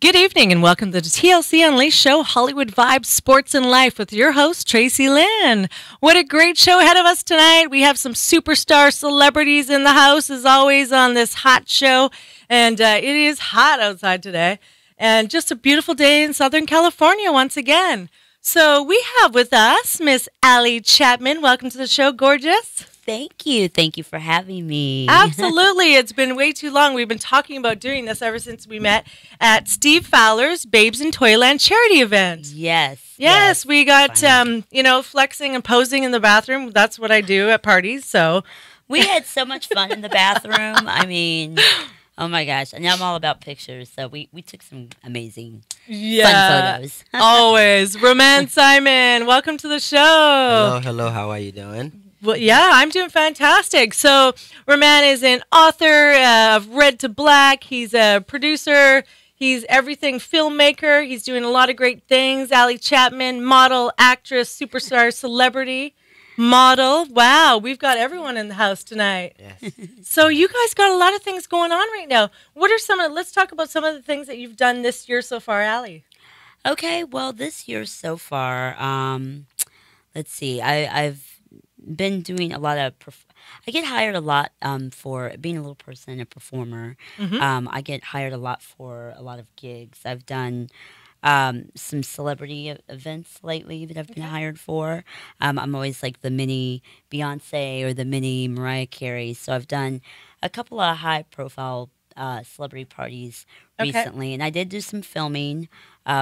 Good evening and welcome to the TLC Unleashed show, Hollywood Vibes, Sports and Life with your host, Traci Lynn. What a great show ahead of us tonight. We have some superstar celebrities in the house as always on this hot show. And it is hot outside today and just a beautiful day in Southern California once again. So we have with us Miss Allie Chapman. Welcome to the show, gorgeous. Thank you. Thank you for having me. Absolutely. It's been way too long. We've been talking about doing this ever since we met at Steve Fowler's Babes in Toyland charity event. Yes. We got, flexing and posing in the bathroom. That's what I do at parties. So we had so much fun in the bathroom. I mean, oh my gosh. And I'm all about pictures. So we took some amazing fun photos. Always. Roman Simon, welcome to the show. Hello. How are you doing? Well, yeah, I'm doing fantastic. So, Roman is an author of Red to Black. He's a producer. He's everything filmmaker. He's doing a lot of great things. Allie Chapman, model, actress, superstar, celebrity, model. Wow, we've got everyone in the house tonight. Yes. So, you guys got a lot of things going on right now. What are let's talk about some of the things that you've done this year so far, Allie. Okay, well, this year so far, let's see. I've been doing a lot of I get hired a lot for being a little person, a performer. I get hired a lot for a lot of gigs. I've done some celebrity events lately that I've been hired for. I'm always like the mini Beyonce or the mini Mariah Carey. So I've done a couple of high profile celebrity parties recently, and I did do some filming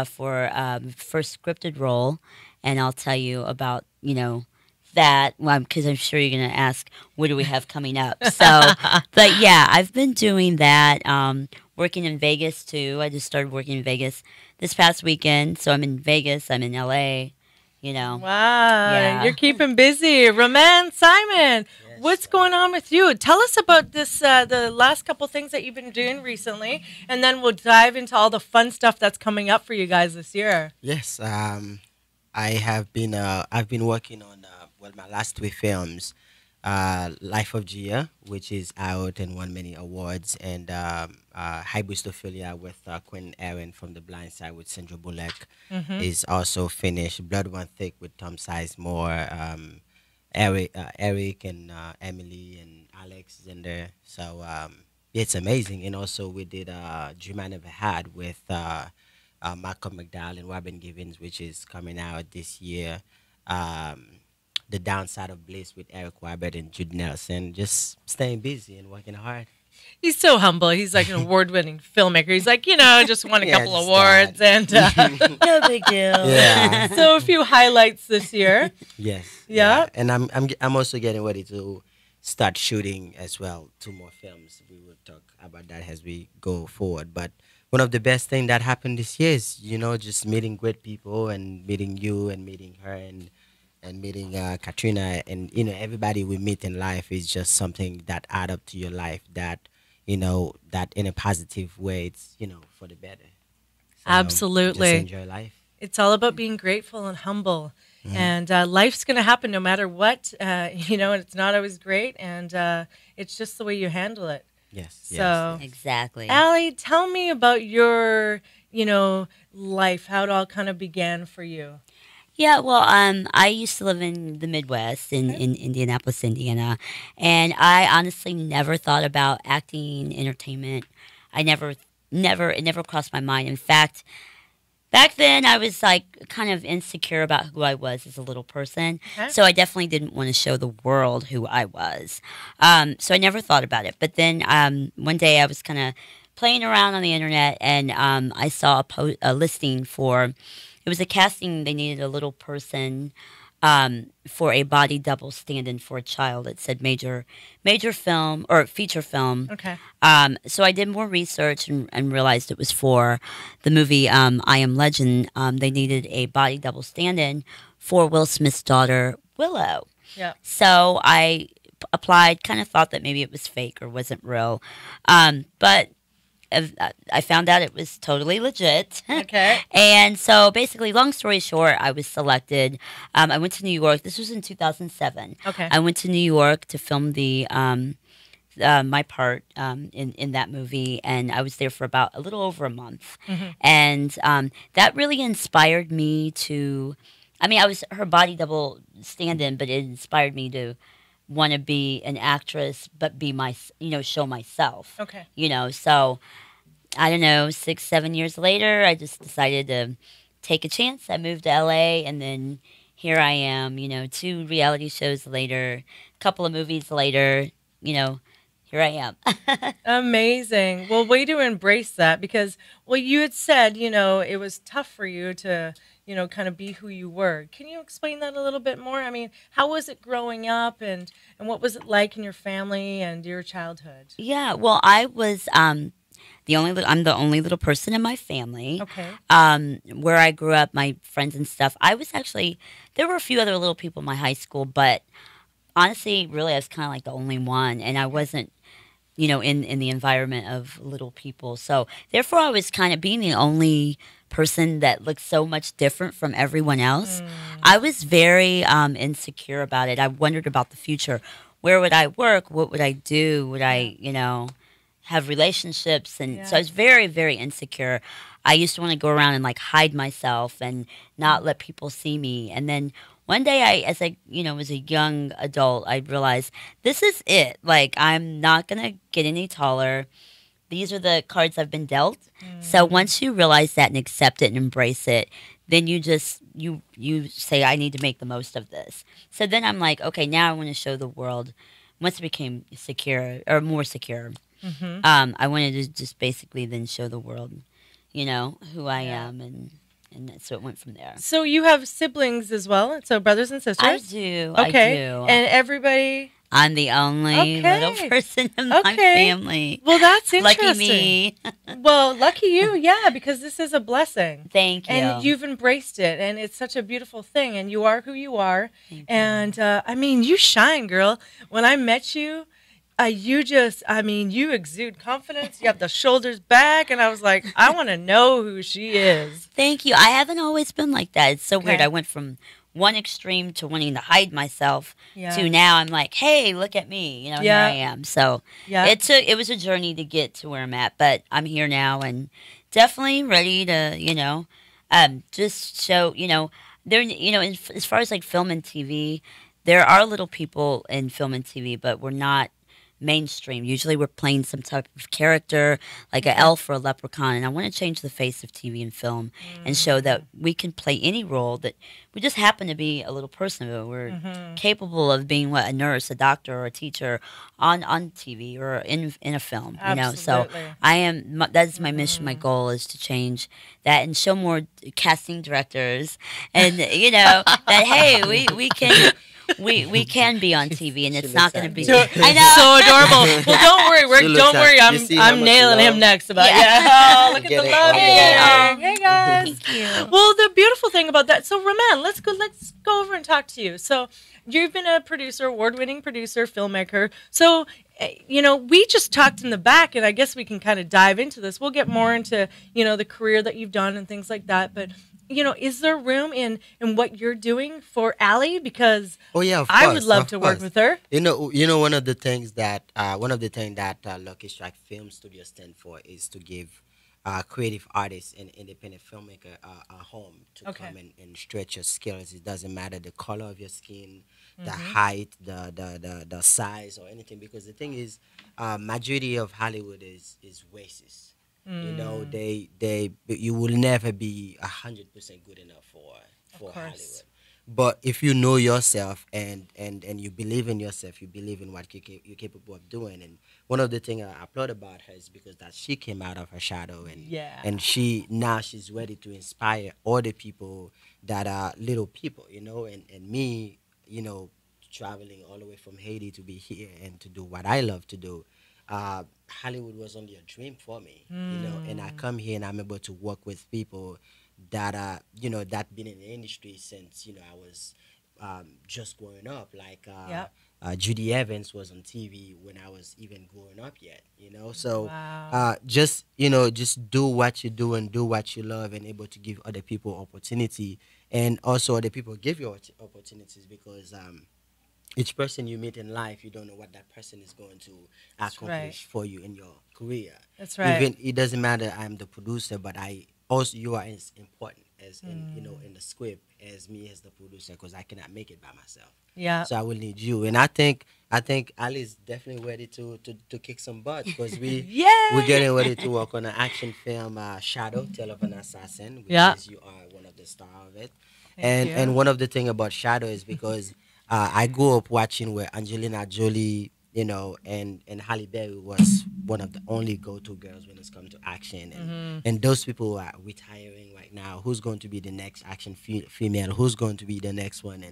for first scripted role, and I'll tell you about that, because I'm sure you're going to ask, what do we have coming up? So, but yeah, I've been doing that, working in Vegas too. I just started working in Vegas this past weekend. So I'm in Vegas, I'm in LA, Wow, Yeah. You're keeping busy. Roman Simon, what's going on with you? Tell us about this, the last couple things that you've been doing recently, and then we'll dive into all the fun stuff that's coming up for you guys this year. Yes. I have been. I've been working on my last three films, Life of Gia, which is out and won many awards, and Hybristophilia with Quentin Aaron from The Blind Side with Sandra Bullock is also finished. Blood Run Thick with Tom Sizemore, Eric and Emily and Alex is in there. So it's amazing. And also we did Dream I Never Had with Malcolm McDowell and Robin Givens, which is coming out this year. The Downside of Bliss with Eric Wybert and Jude Nelson. Just staying busy and working hard. He's so humble. He's like an award-winning filmmaker. He's like, just won a couple awards. And no big deal. Yeah. So a few highlights this year. Yes. Yeah. And I'm also getting ready to start shooting as well. 2 more films. We will talk about that as we go forward. But one of the best things that happened this year is, just meeting great people and meeting you and meeting her and meeting Katrina and everybody we meet in life is just something that add up to your life that that in a positive way it's for the better. So, Absolutely. just enjoy life. It's all about being grateful and humble. And life's going to happen no matter what, and it's not always great, and it's just the way you handle it. Yes. So Exactly. Allie, tell me about your life, how it all kind of began for you. Yeah, well, I used to live in the Midwest in Indianapolis, Indiana, and I honestly never thought about acting, entertainment. It never crossed my mind. In fact, back then I was like kind of insecure about who I was as a little person, so I definitely didn't want to show the world who I was. So I never thought about it. But then one day I was kind of playing around on the internet, and I saw a listing for. It was a casting. They needed a little person for a body double stand-in for a child. It said major film or feature film. Okay. So I did more research and realized it was for the movie I Am Legend. They needed a body double stand-in for Will Smith's daughter, Willow. Yeah. So I applied, kind of thought that maybe it was fake or wasn't real. But I found out it was totally legit. Okay. And so basically, long story short, I was selected. I went to New York. This was in 2007. Okay. I went to New York to film my part in that movie, and I was there for about a little over a month, Hmm. and that really inspired me to. I mean, I was her body double stand-in, but it inspired me to want to be an actress, but be my, show myself. Okay. So I don't know, 6, 7 years later, I just decided to take a chance. I moved to LA, and then here I am, 2 reality shows later, a couple of movies later, you know, here I am. Amazing. Well, way to embrace that because, well, you had said, it was tough for you to, kind of be who you were. Can you explain that a little bit more? I mean, how was it growing up and what was it like in your family and your childhood? Yeah, well, I was I'm the only little person in my family. Okay. Where I grew up, my friends and stuff, I was actually, there were a few other little people in my high school, but honestly, really, I was kind of like the only one, and I wasn't, in the environment of little people. So therefore, I was kind of being the only person that looked so much different from everyone else. Mm. I was very insecure about it. I wondered about the future. Where would I work? What would I do? Would I, have relationships? And so I Yeah. was very, very insecure. I used to want to go around and like hide myself and not let people see me. And then one day, as I, was a young adult, I realized this is it. Like, I'm not going to get any taller. These are the cards I've been dealt. So Mm. once you realize that and accept it and embrace it, then you just you say I need to make the most of this. So then I'm like, okay, now I want to show the world. Once I became secure or more secure, Mhm. I wanted to just basically then show the world, who I Yeah. am, and so it went from there. So you have siblings as well? So brothers and I sisters? do, Okay. I do. And everybody. I'm the only little Okay. person in my Okay. family. Well, that's interesting. Lucky me. Well, lucky you, yeah, because this is a blessing. Thank you. And you've embraced it, and it's such a beautiful thing, and you are who you are. Thank you. And I mean, you shine, girl. When I met you, you exude confidence. You have the shoulders back, and I was like, I want to know who she is. Thank you. I haven't always been like that. It's so weird. Okay. I went from one extreme to wanting to hide myself Yeah. to now I'm like, hey, look at me. Here Yeah. I am. So Yeah. it was a journey to get to where I'm at, but I'm here now and definitely ready to, just show, there, as far as like film and TV, there are little people in film and TV, but we're not mainstream. Usually we're playing some type of character like an elf or a leprechaun, and I want to change the face of TV and film and show that we can play any role, that we just happen to be a little person, but we're Mhm. capable of being a nurse, a doctor, or a teacher on TV or in a film. So Absolutely. that is my mission. My goal is to change that and show more casting directors and that hey, we can we can be on TV, and it's not going to be. So, I know. so adorable. Well, don't worry, Rick. She looks Don't at- worry. you see how I'm much nailing him love? next about Yeah. Oh, look at Get the it love. all Hey, together. hey guys. Thank you. Well, the beautiful thing about that. So, Roman, let's go over and talk to you. So, you've been a producer, award-winning producer, filmmaker. So, we just talked in the back, and I guess we can kind of dive into this. We'll get more into the career that you've done and things like that. But is there room in what you're doing for Allie? Because Oh yeah, of I course, would love of to work course. with her. One of the things that Lucky Strike Film Studio stand for is to give creative artists and independent filmmaker a home to Okay. come and stretch your skills. It doesn't matter the color of your skin, the Mm-hmm. height, the size or anything. Because the thing is, majority of Hollywood is racist. Mm. You will never be 100% good enough for course. Hollywood. But if you know yourself and you believe in yourself, you believe in what you're capable of doing. And one of the things I applaud about her is because that she came out of her shadow Yeah. and she's ready to inspire other people that are little people, and me, traveling all the way from Haiti to be here and to do what I love to do. Hollywood was only a dream for me, and I come here and I'm able to work with people that are, that been in the industry since, I was just growing up. Like Yep. Judy Evans was on TV when I was even growing up yet, So Wow. just do what you do and do what you love and able to give other people opportunity, and also other people give you opportunities because each person you meet in life, you don't know what that person is going to That's right. accomplish for you in your career. That's right. Even it doesn't matter. I'm the producer, but I also you are as important as in in the script as me as the producer because I cannot make it by myself. Yeah. So I will need you, and I think Ali is definitely ready to kick some butt because we're Yay! getting ready to work on an action film, Shadow, Tale of an Assassin, which Yeah. is you are one of the star of it. Thank And you. one of the thing about Shadow is because I grew up watching where Angelina Jolie, and Halle Berry was one of the only go-to girls when it's come to action, and those people are retiring right now. Who's going to be the next action female? Who's going to be the next one?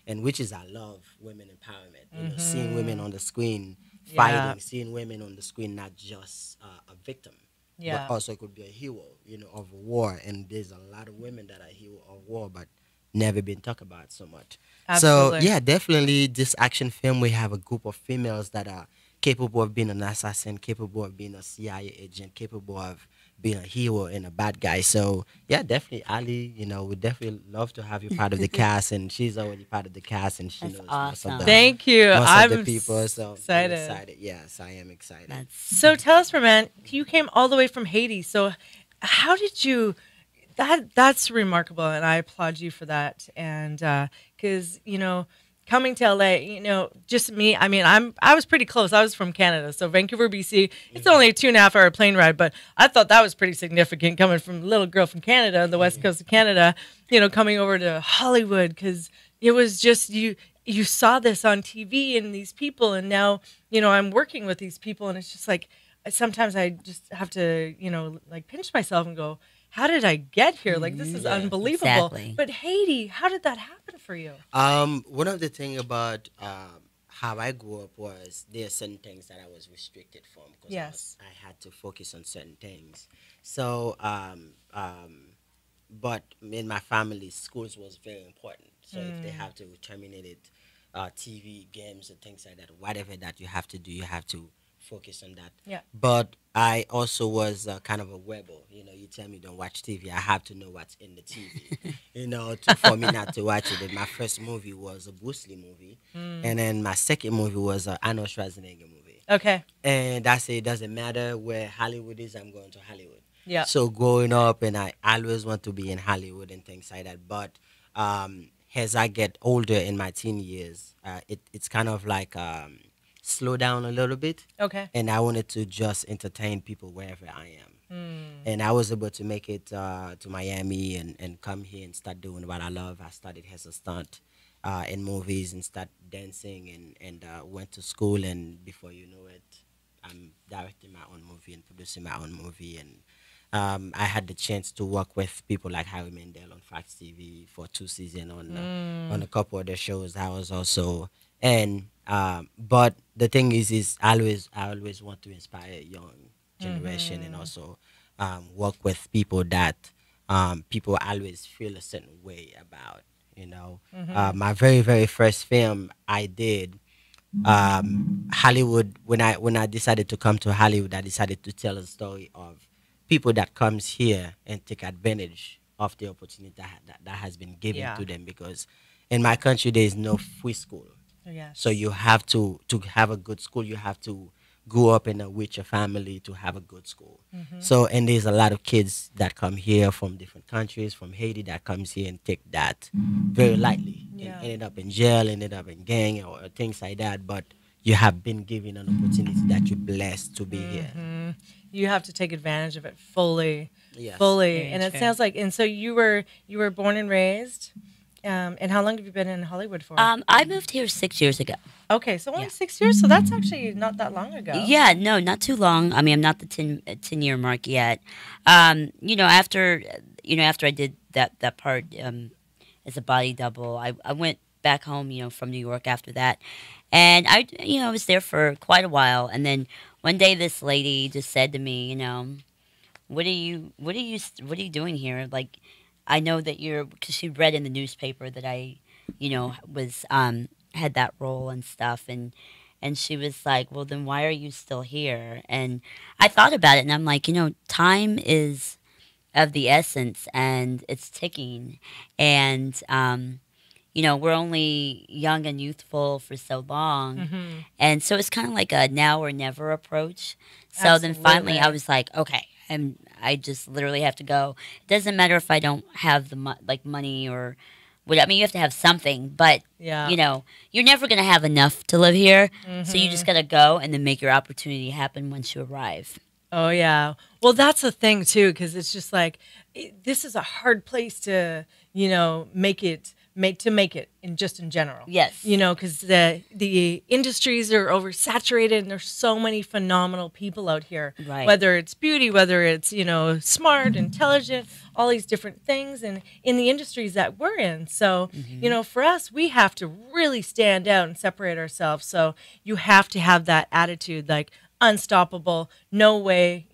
And which is I love women empowerment. Seeing women on the screen Yeah. fighting, seeing women on the screen not just a victim, but Yeah. also could be a hero, of a war. And there's a lot of women that are hero of war, but never been talked about so much. So Absolutely. yeah, definitely this action film we have a group of females that are capable of being an assassin, capable of being a CIA agent, capable of being a hero and a bad guy. So yeah, definitely Ali, we definitely love to have you part of the cast, and she's already part of the cast, and she That's knows awesome. Thank you. most of the I'm people. So I'm excited. excited. Yes, I am excited. That's So tell us, man, you came all the way from Haiti. So how did you? That's remarkable, and I applaud you for that. And because coming to LA, just me. I mean, I was pretty close. I was from Canada, so Vancouver, BC. It's only a 2.5 hour plane ride, but I thought that was pretty significant coming from a little girl from Canada, the west coast of Canada. Coming over to Hollywood because it was just you. You saw this on TV and these people, and now I'm working with these people, and it's just like sometimes I just have to like pinch myself and go, how did I get here? Like this is Yeah. unbelievable. exactly. But Haiti, how did that happen for you? One of the thing about how I grew up was there are certain things that I was restricted from because Yes. I had to focus on certain things. So, but in my family, schools was very important. So if they have to terminate it, TV, games, and things like that, whatever that you have to do, you have to focus on that. Yeah. But I also was kind of a rebel. You tell me don't watch TV, I have to know what's in the TV. For me not to watch it. And my first movie was a Bruce Lee movie, and then my second movie was a Arnold Schwarzenegger movie. Okay. And I say it doesn't matter where Hollywood is, I'm going to Hollywood. Yeah. So growing up, and I always want to be in Hollywood and things like that. But as I get older in my teen years, it's kind of like slow down a little bit, Okay. and I wanted to just entertain people wherever I am. And I was able to make it to Miami and come here and start doing what I love. I started as a stunt in movies and start dancing and went to school. And before you know it, I'm directing my own movie and producing my own movie. And I had the chance to work with people like Harry Mandel on Fox TV for 2 seasons on a couple of their shows. I was also and but the thing is I always want to inspire young generation and also work with people that people always feel a certain way about. My very very first film I did Hollywood when I decided to come to Hollywood, I decided to tell a story of people that comes here and take advantage of the opportunity that has been given Yeah. to them because in my country there is no free school. Yes. So you have to have a good school. You have to grow up in a richer family to have a good school. So and there's a lot of kids that come here from different countries, from Haiti, that comes here and take that very lightly Yeah. and ended up in jail, ended up in gang or things like that. But you have been given an opportunity that you're blessed to be here. You have to take advantage of it fully. Yes. Fully. Very And it true. sounds like and so you were born and raised. And how long have you been in Hollywood for? I moved here 6 years ago. Okay, so only yeah. 6 years. So that's actually not that long ago. Yeah, no, not too long. I mean, I'm not the 10 year mark yet. After I did that part as a body double, I went back home, from New York after that, and I was there for quite a while, and then one day this lady just said to me, what are you doing here? Like, I know that because she read in the newspaper that I, was had that role and stuff, and she was like, well, then why are you still here? And I thought about it, and I'm like, time is of the essence, and it's ticking, and we're only young and youthful for so long. Mm-hmm. And so it's kind of like a now or never approach. So then finally I Absolutely. was like, okay, I just literally have to go. It doesn't matter if I don't have the money or what. I mean, you have to have something, but Yeah. you're never going to have enough to live here. So you Mm-hmm. just got to go and then make your opportunity happen once you arrive. Oh yeah. Well, that's the thing too, because it's just like this is a hard place to, make it in general. Yes. Because the industries are oversaturated, and there's so many phenomenal people out here. Right. Whether it's beauty, whether it's smart, intelligent, all these different things, and in the industries that we're in. So for us, we have to really stand out and separate ourselves. So you have to have that attitude, like unstoppable, no way,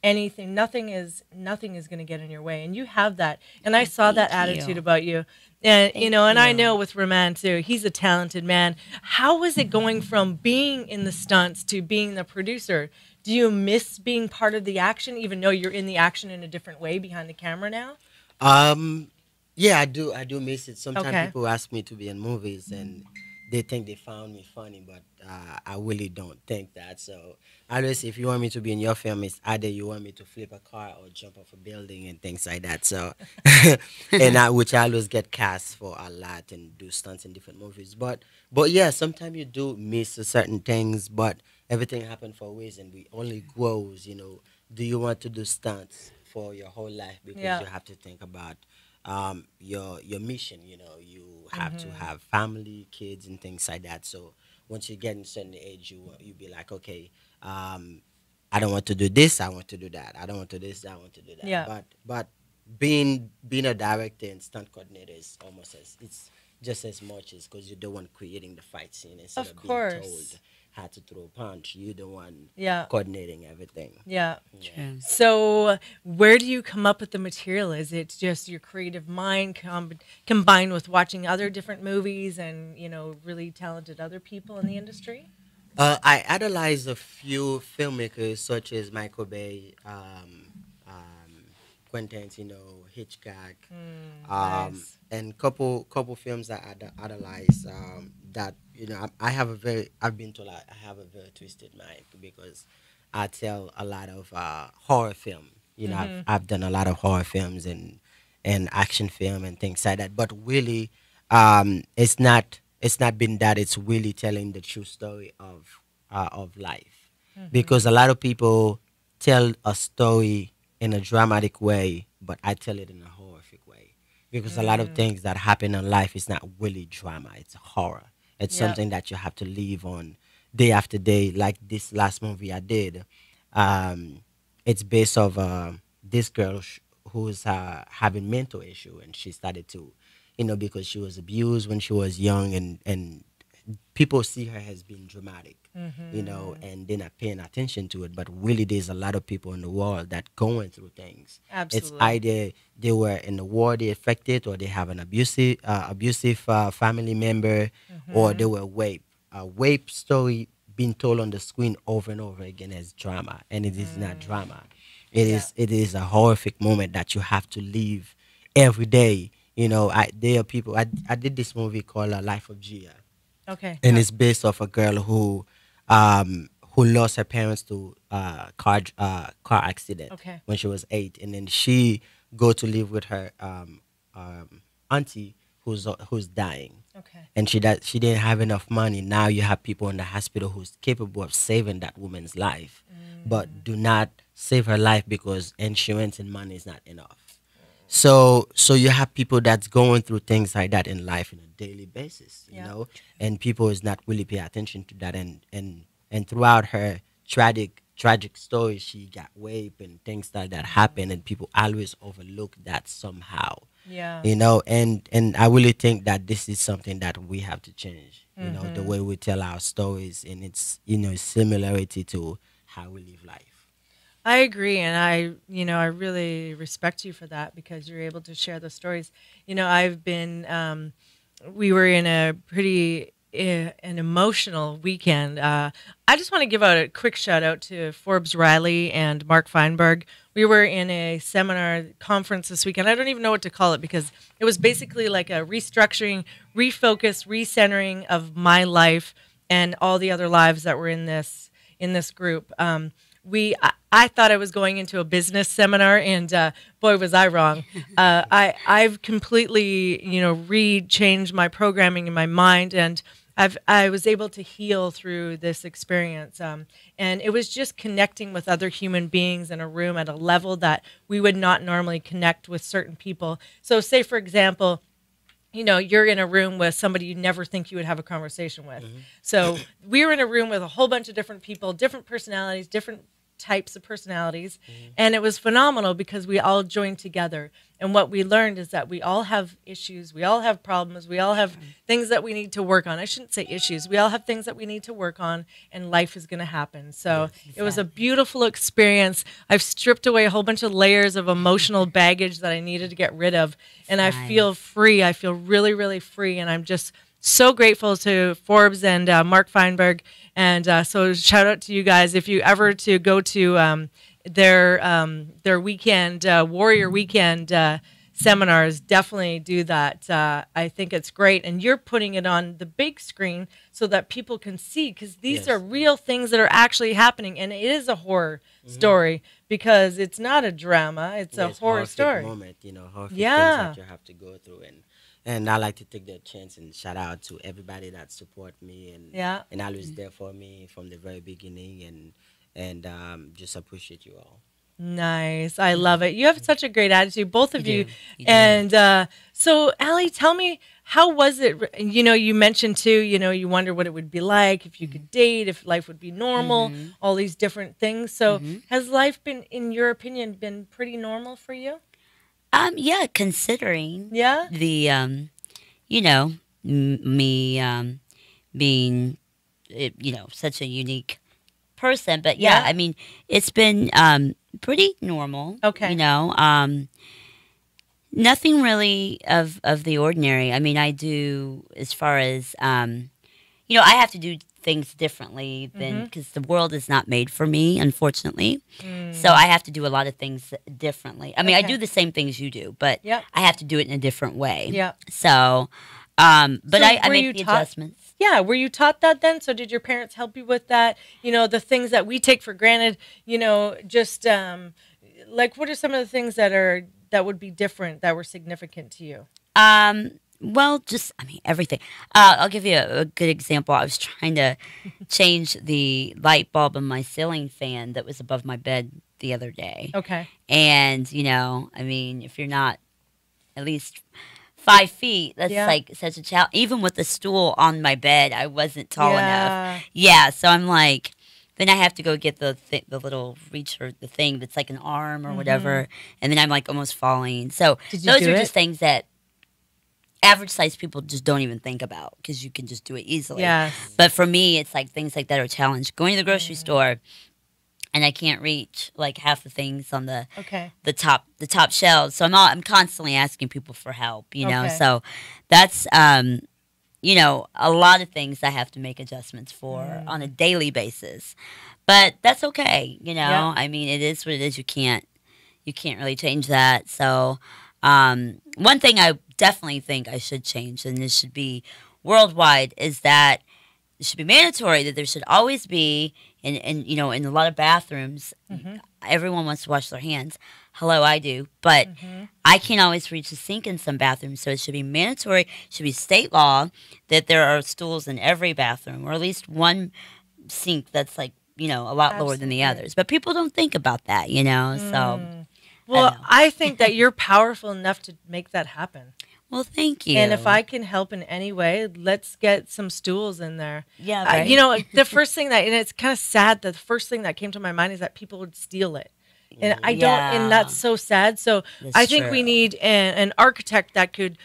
anything, nothing is going to get in your way, and you have that. And I saw that Thank attitude you. about you. And Thank and I know you. with Roman too, he's a talented man. How was it going from being in the stunts to being the producer? Do you miss being part of the action, even though you're in the action in a different way behind the camera now? Um, yeah, I do miss it. Sometimes Okay. people ask me to be in movies, and they think they found me funny, but I really don't think that. So I always say, if you want me to be in your film, it's either you want me to flip a car or jump off a building and things like that. So, which I always get cast for a lot and do stunts in different movies. But yeah, sometimes you do miss certain things, but everything happened for a reason. We only grows, Do you want to do stunts for your whole life? Because Yeah. you have to think about your mission. You have to Hmm. have family, kids, and things like that. So once you get in a certain age, you be like, okay, um, I don't want to do this. I want to do that. I don't want to do this. I want to do that. Yeah. But being a director and stunt coordinator is almost as it's just as much as because you're the one creating the fight scene instead Of of being course. told how to throw a punch. You're the one Yeah. coordinating everything. Yeah. Yeah. True. So, where do you come up with the material? Is it just your creative mind combined with watching other different movies and, really talented other people in the industry? I idolize a few filmmakers such as Michael Bay, Quentin Tarantino, Hitchcock, Nice. and couple films that I idolize. That I have a very I've been told I have a very twisted mind because I tell a lot of horror film. Mm-hmm. I've done a lot of horror films and action film and things like that. But really, it's not been that. It's really telling the true story of life, Mm-hmm. because a lot of people tell a story in a dramatic way, but I tell it in a horrific way. Because a lot of Mm. things that happen in life is not really drama; it's horror. It's Yeah. something that you have to live on day after day. Like this last movie I did, um, it's based of this girl who's having mental issue, and she started to, because she was abused when she was young, and people see her as being dramatic, Mm-hmm. and they're not paying attention to it. But really, there's a lot of people in the world that going through things. It's Absolutely. either they were in the war, they affected, or they have an abusive family member, or Mm-hmm. they were raped. A rape story being told on the screen over and over again as drama, and it is not Mm. drama. It Yeah. is it is a horrific moment that you have to live every day. There are people. I did this movie called Life of Gia, Okay. and Yeah. it's based off a girl who lost her parents to car accident Okay. when she was 8, and then she go to live with her auntie who's dying, Okay. and she didn't have enough money. Now you have people in the hospital who's capable of saving that woman's life, but do not save her life because insurance and money is not enough. So you have people that's going through things like that in life on a daily basis, Yeah. and people is not really pay attention to that, and throughout her tragic story, she got raped and things like that happen, and people always overlook that somehow, Yeah. and I really think that this is something that we have to change, the Mm-hmm. way we tell our stories, and it's similarity to how we live life. I agree, and I really respect you for that because you're able to share those stories. I've been, we were in a pretty an emotional weekend. I just want to give out a quick shout out to Forbes Riley and Mark Feinberg. we were in a seminar conference this weekend. I don't even know what to call it because it was basically like a restructuring, refocus, recentering of my life and all the other lives that were in this group. I thought I was going into a business seminar, and boy, was I wrong. I've completely, changed my programming in my mind, and I was able to heal through this experience. And it was just connecting with other human beings in a room at a level that we would not normally connect with certain people. So say, for example, you're in a room with somebody you never think you would have a conversation with. Mm-hmm. So we were in a room with a whole bunch of different people, different personalities, different types of personalities. Mm-hmm. And it was phenomenal because we all joined together. And what we learned is that we all have issues. We all have problems. We all have things that we need to work on. I shouldn't say issues. We all have things that we need to work on, and life is going to happen. So It was a beautiful experience. I've stripped away a whole bunch of layers of emotional baggage that I needed to get rid of. And I feel free. I feel really, really free. And I'm just so grateful to Forbes and Mark Feinberg. And so shout out to you guys. If you ever to go to their weekend, Warrior Weekend seminars, definitely do that. I think it's great. And you're putting it on the big screen so that people can see, because these are real things that are actually happening. And it is a horror story because it's not a drama. It's a horror story. Moment, horrific things that you have to go through. And I like to take the chance and shout out to everybody that support me and always there for me from the very beginning, and just appreciate you all. Nice. I love it. You have such a great attitude, both of you. And so, Allie, tell me, how was it? You mentioned too, you wonder what it would be like if you could date, if life would be normal, all these different things. So has life been, in your opinion, been pretty normal for you? Yeah, considering the me being such a unique person, but I mean, it's been pretty normal. Okay. Nothing really of the ordinary. I mean, I do, as far as I have to do things differently than, because the world is not made for me, unfortunately. So I have to do a lot of things differently. I mean, I do the same things you do, but I have to do it in a different way. Yeah. So, but I make the adjustments. Yeah. Were you taught that then? So did your parents help you with that? The things that we take for granted, just like, what are some of the things that would be different, that were significant to you? Well, everything. I'll give you a good example. I was trying to change the light bulb in my ceiling fan that was above my bed the other day. Okay. And, if you're not at least 5 feet, that's like such a challenge. Even with the stool on my bed, I wasn't tall enough. Yeah, so I'm like, then I have to go get the little reach, or the thing that's like an arm or whatever, and then I'm like almost falling. So those are just things that average sized people just don't even think about, because you can just do it easily. Yes. But for me, it's like things like that are a challenge. Going to the grocery store, and I can't reach like half the things on the top shelves. So I'm constantly asking people for help. So that's a lot of things I have to make adjustments for on a daily basis. But that's okay. I mean, it is what it is. You can't really change that. So one thing I definitely think I should change, and this should be worldwide, is that it should be mandatory that there should always be, in a lot of bathrooms, everyone wants to wash their hands. Hello, I do, but I can't always reach the sink in some bathrooms, so it should be mandatory. It should be state law that there are stools in every bathroom, or at least one sink that's like, a lot lower than the others. But people don't think about that, so. Well, I think that you're powerful enough to make that happen. Well, thank you. And if I can help in any way, let's get some stools in there. Yeah, right. The first thing and it's kind of sad that the first thing that came to my mind is that people would steal it. And I don't, and that's so sad. So I think we need an architect that could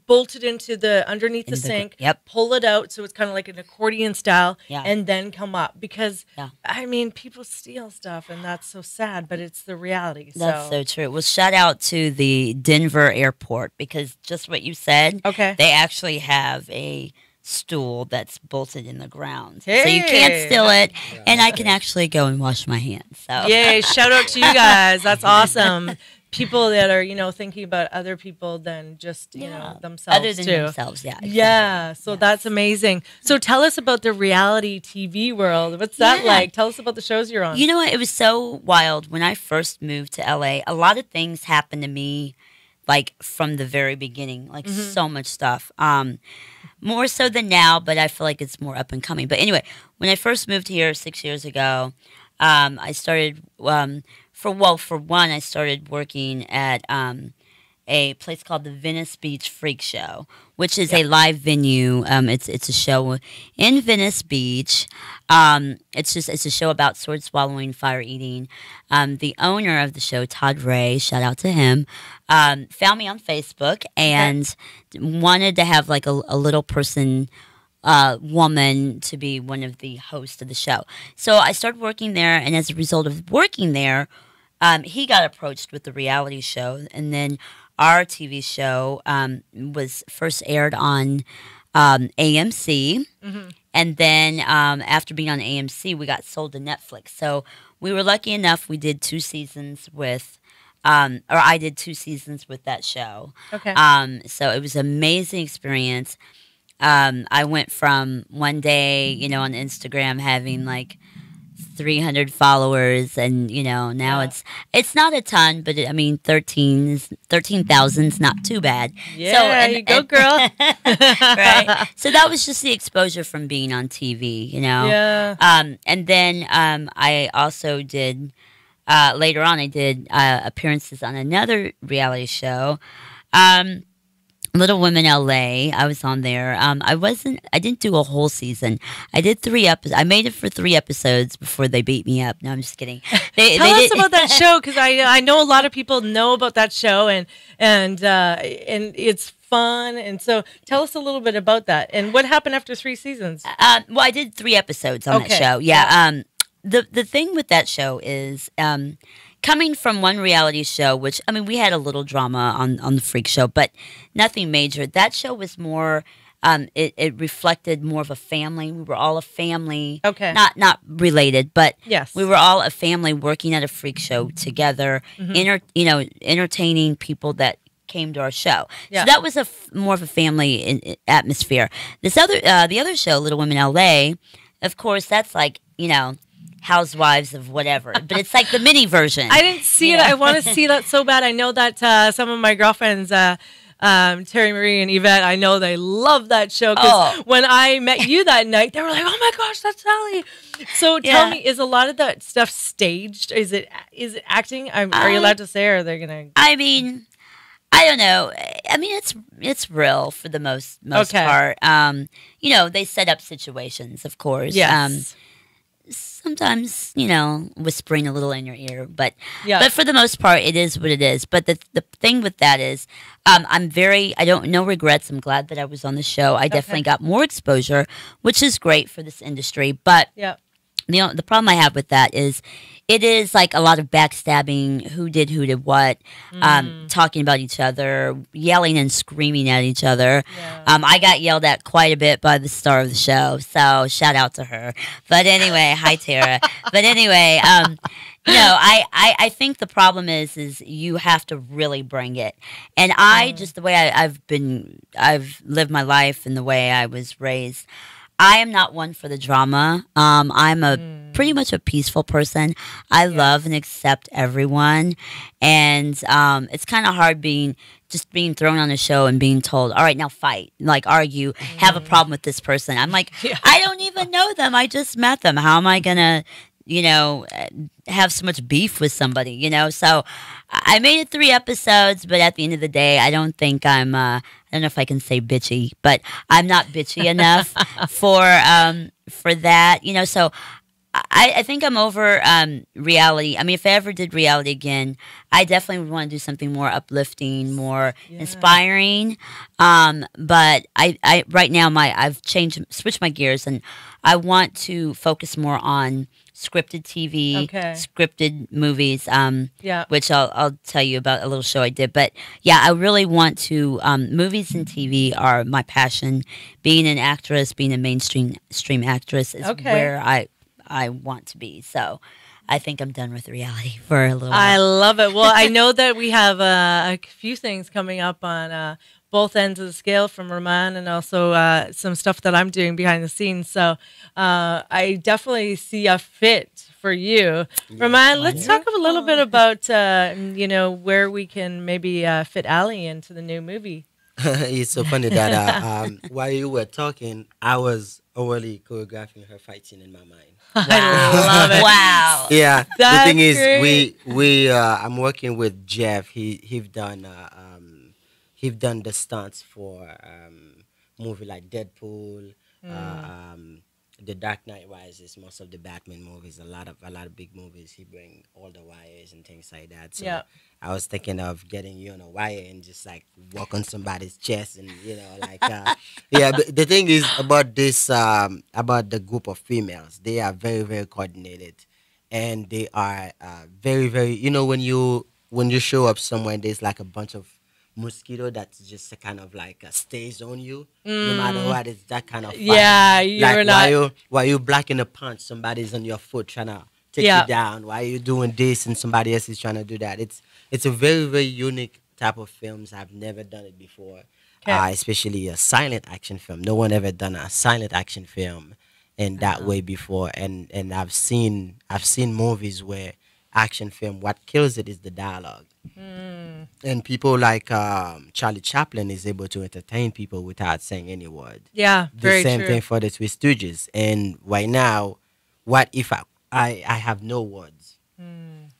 bolt it into underneath the sink, pull it out so it's kind of like an accordion style, and then come up. Because, I mean, people steal stuff, and that's so sad, but it's the reality. That's so true. Well, shout out to the Denver airport, because just what you said, they actually have a stool that's bolted in the ground. So you can't steal it, and I can actually go and wash my hands. So Yay, shout out to you guys. That's awesome. People that are, thinking about other people than just, themselves other than too. themselves, yeah. Exactly. Yeah, so that's amazing. So tell us about the reality TV world. What's that like? Tell us about the shows you're on. You know what? It was so wild. When I first moved to LA, a lot of things happened to me like from the very beginning, like so much stuff. More so than now, but I feel like it's more up and coming. But anyway, when I first moved here 6 years ago, I started for one, I started working at a place called the Venice Beach Freak Show, which is a live venue. It's a show in Venice Beach. It's a show about sword swallowing, fire eating. The owner of the show, Todd Ray, shout out to him, found me on Facebook and wanted to have like a little person, woman, to be one of the hosts of the show. So I started working there, and as a result of working there, he got approached with the reality show, and then our TV show was first aired on AMC, and then after being on AMC, we got sold to Netflix. So we were lucky enough; we did 2 seasons with, or I did 2 seasons with that show. Okay. So it was an amazing experience. I went from one day, on Instagram having like 300 followers, and now it's not a ton, but 13,000 is not too bad. Yeah, so, you go, girl. Right. So that was just the exposure from being on TV, Yeah. And then I also did later on. I did appearances on another reality show. Little Women LA. I was on there. I didn't do a whole season. I did 3 episodes. I made it for 3 episodes before they beat me up. No, I'm just kidding. Tell us about that show, because I know a lot of people know about that show, and it's fun. And so tell us a little bit about that and what happened after 3 seasons. Well, I did 3 episodes on that show. Yeah. The thing with that show is, coming from one reality show, which, we had a little drama on the Freak Show, but nothing major. That show was more, it reflected more of a family. We were all a family. Okay. Not related, but yes, we were all a family working at a freak show together, entertaining people that came to our show. Yeah. So that was more of a family atmosphere. The other show, Little Women LA, of course, that's like, Housewives of whatever, but it's like the mini version. I didn't see it. I want to see that so bad. I know that some of my girlfriends, Terry Marie and Yvette, I know they love that show, because when I met you that night, they were like, "Oh my gosh, that's Sally." So tell me, is a lot of that stuff staged? Is it acting? Are you allowed to say, or are they gonna? I don't know. It's real for the most part. They set up situations, of course. Yes. Sometimes, whispering a little in your ear, but for the most part, it is what it is. But the thing with that is, I don't no regrets. I'm glad that I was on the show. I definitely got more exposure, which is great for this industry. But the problem I have with that is, it is like a lot of backstabbing, who did what, talking about each other, yelling and screaming at each other. Yeah. I got yelled at quite a bit by the star of the show, so shout out to her. But anyway, hi Tara. But anyway, I think the problem is you have to really bring it. And just the way I've lived my life and the way I was raised, I am not one for the drama. I'm pretty much a peaceful person. I love and accept everyone, and it's kind of hard being thrown on a show and being told, "All right, now fight, like argue, have a problem with this person." I'm like, I don't even know them. I just met them. How am I gonna, have so much beef with somebody? So I made it 3 episodes, but at the end of the day, I don't think I'm. I don't know if I can say bitchy, but I'm not bitchy enough for that. So I think I'm over reality. If I ever did reality again, I definitely would want to do something more uplifting, more inspiring. But I right now I've switched my gears, and I want to focus more on scripted TV, Okay. scripted movies. Yeah. Which I'll tell you about a little show I did. But yeah, I really want to. Movies and TV are my passion. Being an actress, being a stream actress is Okay. where I want to be. So I think I'm done with reality for a little I while. love it. Well, I know that we have a few things coming up on both ends of the scale from Roman and also some stuff that I'm doing behind the scenes. So I definitely see a fit for you. Roman, let's talk a little bit about, where we can maybe fit Ali into the new movie. It's so funny that while you were talking, I was already choreographing her fight scene in my mind. I love it. Wow. Yeah, the That's thing is, great. we I'm working with Jeff. He've done the stunts for movie like Deadpool, The Dark Knight Rises, most of the Batman movies, a lot of big movies. He bring all the wires and things like that. So Yeah. I was thinking of getting you on a wire and just like walk on somebody's chest and yeah. But the thing is about this about the group of females, they are very very coordinated, and they are very very. When you show up somewhere and there's like a bunch of mosquito that's just kind of like stays on you no matter what. It's that kind of fight. Yeah, you're Like not. while you blocking a punch, somebody's on your foot trying to take Yeah. you down. Why you doing this and somebody else is trying to do that? It's a very very unique type of films. I've never done it before. Okay. Especially a silent action film. No one ever done a silent action film in that way before. And I've seen movies where action film, what kills it is the dialogue. And people like Charlie Chaplin is able to entertain people without saying any word. Yeah, The very same true. thing for the Three Stooges. And right now, what if I have no words,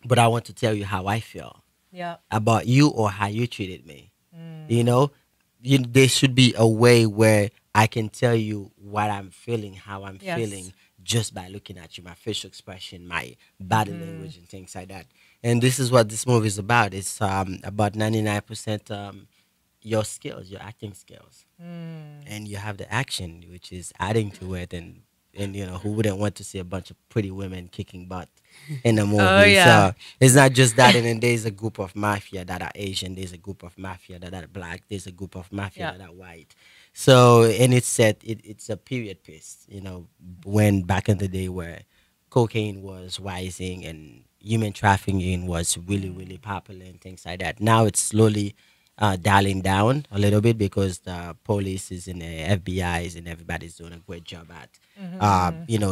but I want to tell you how I feel Yeah. about you or how you treated me? You know, there should be a way where I can tell you what I'm feeling, how I'm Yes. feeling, just by looking at you, my facial expression, my body language, and things like that. And this is what this movie is about. It's about 99% your skills, your acting skills, and you have the action, which is adding to it. And who wouldn't want to see a bunch of pretty women kicking butt in a movie? Oh, yeah. So it's not just that. And then there's a group of mafia that are Asian. There's a group of mafia that are black. There's a group of mafia Yeah. that are white. So and it's set. It's a period piece. When back in the day where cocaine was rising and human trafficking was really really popular and things like that. Now it's slowly dialing down a little bit because the police is and the FBI's and everybody's doing a great job at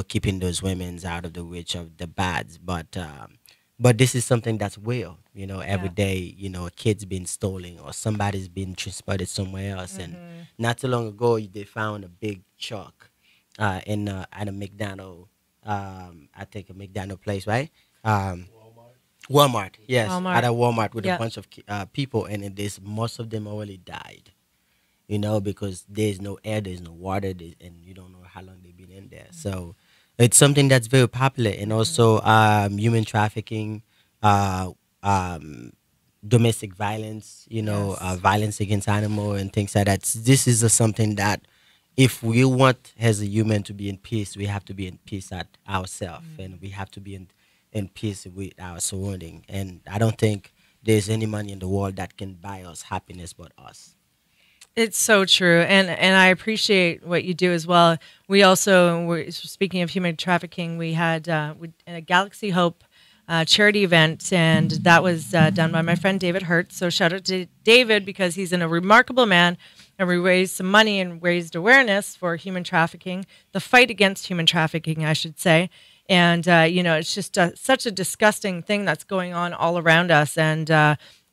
keeping those women's out of the reach of the bads. But this is something that's real. Every Yeah. day, kids being stolen or somebody's being transported somewhere else. And not too long ago, they found a big truck at a McDonald. I think a McDonald place, right? Walmart, yes, Walmart. at a Walmart with Yeah. a bunch of people, and most of them already died. Because there's no air, there's no water, and you don't know how long they've been in there. So it's something that's very popular, and also human trafficking, uh, domestic violence, Yes. violence against animal and things like that. This is something that if we want as a human to be in peace, we have to be in peace at ourselves, and we have to be in peace with our surrounding. And I don't think there's any money in the world that can buy us happiness but us. It's so true, and I appreciate what you do as well. We also, speaking of human trafficking, we had a Galaxy Hope charity event, and that was done by my friend David Hertz. So shout out to David because he's a remarkable man, and we raised some money and raised awareness for human trafficking, the fight against human trafficking, I should say. And it's just such a disgusting thing that's going on all around us, and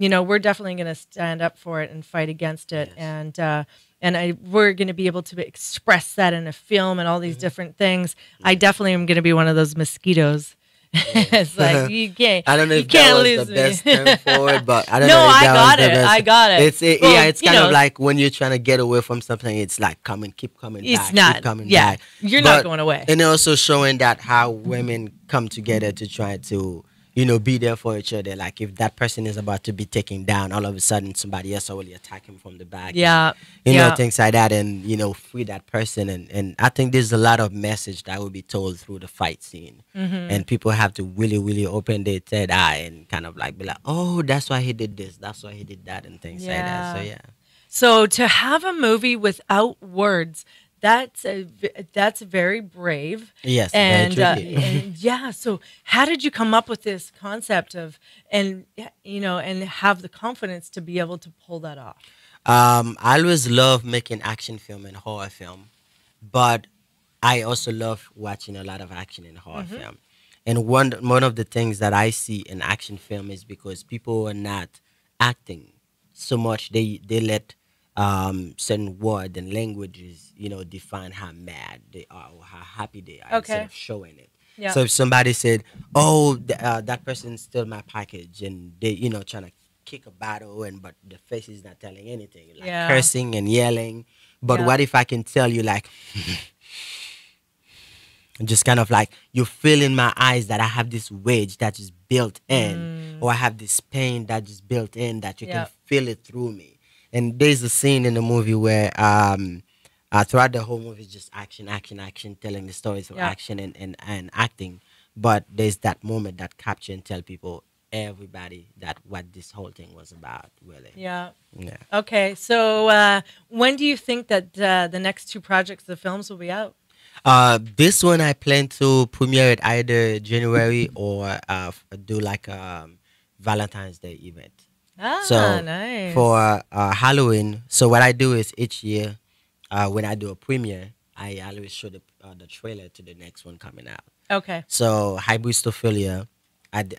we're definitely going to stand up for it and fight against it. Yes. And we're going to be able to express that in a film and all these different things. I definitely am going to be one of those mosquitoes. It's like you can't. I don't know you if can't that was lose the me. best term for it, but I don't No, know if I that got was the it. best. I got it. Well, It's you kind know, of like when you're trying to get away from something, it's like keep coming It's back, not. keep coming Yeah, back. you're not But- going away. And also showing that how women come together to try to, be there for each other. Like if that person is about to be taken down, all of a sudden somebody else will attack him from the back. And, Yeah. Yeah. things like that, and free that person. And I think there's a lot of message that will be told through the fight scene, and people have to really, really open their third eye and kind of like be like, oh, that's why he did this, that's why he did that, and things like that. So Yeah. yeah. So to have a movie without words, that's very brave. Yes, very And tricky. and yeah, so how did you come up with this concept of and and have the confidence to be able to pull that off? I always love making action film and horror film, but I also love watching a lot of action in horror film. And one of the things that I see in action film is because people are not acting so much. They let certain word and languages, define how mad they are or how happy they are instead Okay. of showing it. Yeah. So if somebody said, "Oh, that person stole my package," and they, trying to kick a bottle, and but the face is not telling anything, like Yeah. cursing and yelling. But Yeah. what if I can tell you, like, just kind of like you feel in my eyes that I have this rage that is built in, or I have this pain that is built in that you Yeah. can feel it through me. And there's a scene in the movie where throughout the whole movie is just action, action, action, telling the stories of Yeah. action and acting. But there's that moment that capture and tell people everybody that what this whole thing was about, really. Yeah. Yeah. Okay. So when do you think that the next two projects, the films, will be out? This one I plan to premiere it either January or do like a Valentine's Day event. Ah, So nice. for Halloween, so what I do is each year when I do a premiere, I always show the trailer to the next one coming out. Okay. So Hybristophilia,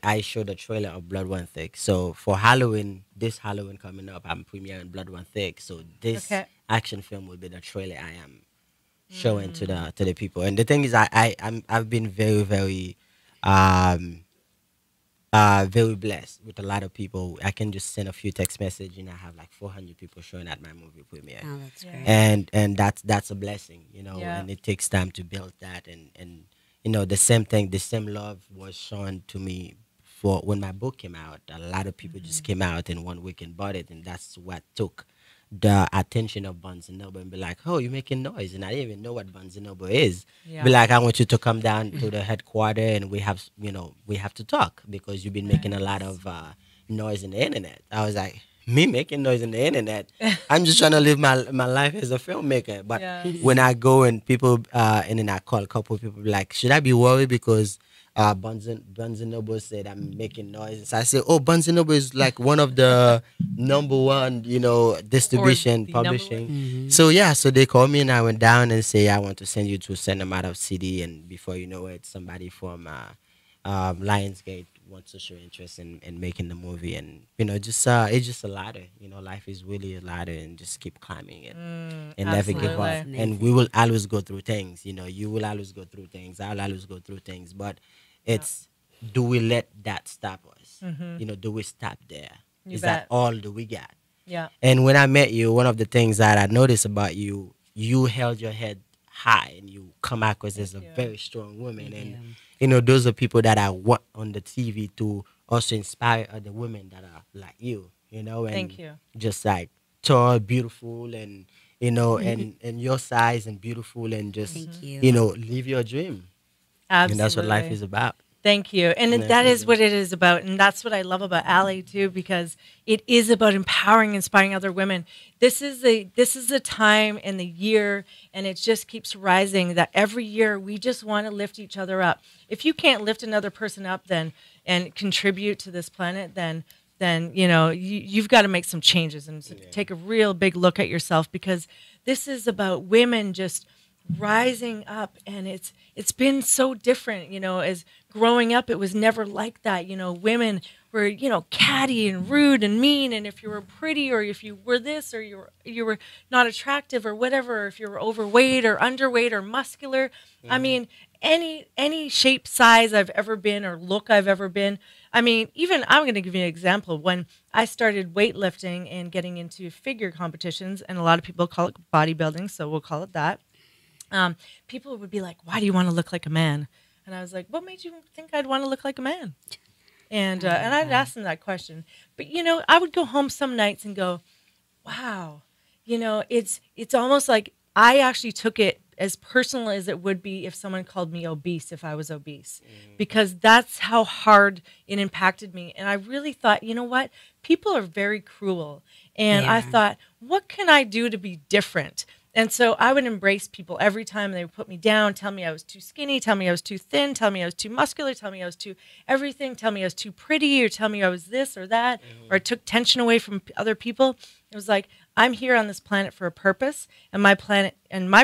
I show the trailer of Blood One Thick. So for Halloween, this Halloween coming up, I'm premiering Blood One Thick. So this Okay. action film will be the trailer I am showing to the people. And the thing is, I've been very, very um very blessed with a lot of people. I can just send a few text message and I have like 400 people showing at my movie premiere. Oh, that's Yeah. great. And that's a blessing, Yeah. and it takes time to build that. And the same thing, the same love was shown to me for when my book came out. A lot of people just came out in one week and bought it, and that's what took the attention of Barnes and Noble and be like, "Oh, you're making noise," and I didn't even know what Barnes and Noble is. Yeah. Be like, "I want you to come down to the headquarters and we have to talk because you've been making a lot of noise in the internet." I was like, "Me making noise in the internet? I'm just trying to live my life as a filmmaker." But Yeah. when I go and people and then I call a couple of people be like, "Should I be worried because Barnes and Noble said I'm making noise?" So I say, "Oh, Barnes and Noble is like one of the number one, distribution the number publishing." Mhm. So yeah, so they called me and I went down and say, "I want to send you to send them out of CD," and before you know it, somebody from Lionsgate wants to show interest in making the movie. And just it's just a ladder. Life is really a ladder, and just keep climbing it and never give up. absolutely. And we will always go through things. You will always go through things. I'll always go through things. But it's, do we let that stop us? Do we stop there? You Is bet. that all that we got? Yeah. And when I met you, one of the things that I noticed about you, you held your head high and you come across as a you. very strong woman. And Yeah. those are people that I want on the TV to also inspire other women that are like you. And Thank you. just like tall, beautiful, and and your size and beautiful, and just Thank you. live your dream. Absolutely. And that's what life is about. Thank you. And Yeah, that thank is you. what it is about. And that's what I love about Ally too, because it is about empowering, inspiring other women. This is the time and the year, and it just keeps rising, that every year we just want to lift each other up. If you can't lift another person up then and contribute to this planet, then you've got to make some changes and take a real big look at yourself, because this is about women just rising up. And it's been so different, as growing up, it was never like that. Women were, catty and rude and mean, and if you were pretty, or if you were this, or you were not attractive, or whatever, or if you were overweight or underweight or muscular, I mean, any shape, size I've ever been, or look I've ever been. I mean, even I'm going to give you an example. When I started weightlifting and getting into figure competitions, and a lot of people call it bodybuilding, so we'll call it that. People would be like, "Why do you want to look like a man?" And I was like, "What made you think I'd want to look like a man?" And I'd ask them that question. But I would go home some nights and go, wow, it's almost like I actually took it as personal as it would be if someone called me obese if I was obese, because that's how hard it impacted me. And I really thought, you know what? People are very cruel. And I thought, what can I do to be different? And so I would embrace people every time they would put me down, tell me I was too skinny, tell me I was too thin, tell me I was too muscular, tell me I was too everything, tell me I was too pretty, or tell me I was this or that, or it took tension away from other people. It was like, I'm here on this planet for a purpose, and my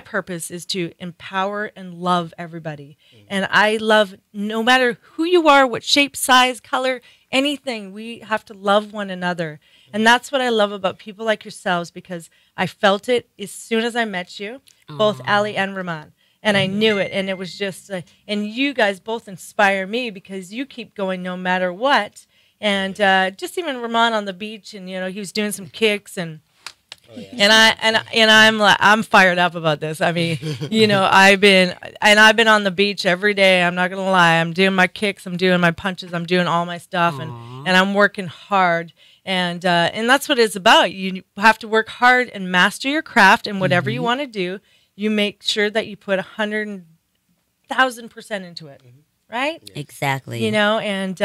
purpose is to empower and love everybody. And I love, no matter who you are, what shape, size, color, anything, we have to love one another. And that's what I love about people like yourselves, because I felt it as soon as I met you, both Ali and Rahman. And I knew it. And it was just, and you guys both inspire me, because you keep going no matter what. And just even Rahman on the beach, and he was doing some kicks, and I'm fired up about this. I mean, I've been on the beach every day. I'm not gonna lie. I'm doing my kicks, I'm doing my punches, I'm doing all my stuff, and I'm working hard. And that's what it's about. You have to work hard and master your craft, and whatever you want to do, you make sure that you put 100,000% into it, right? Exactly. And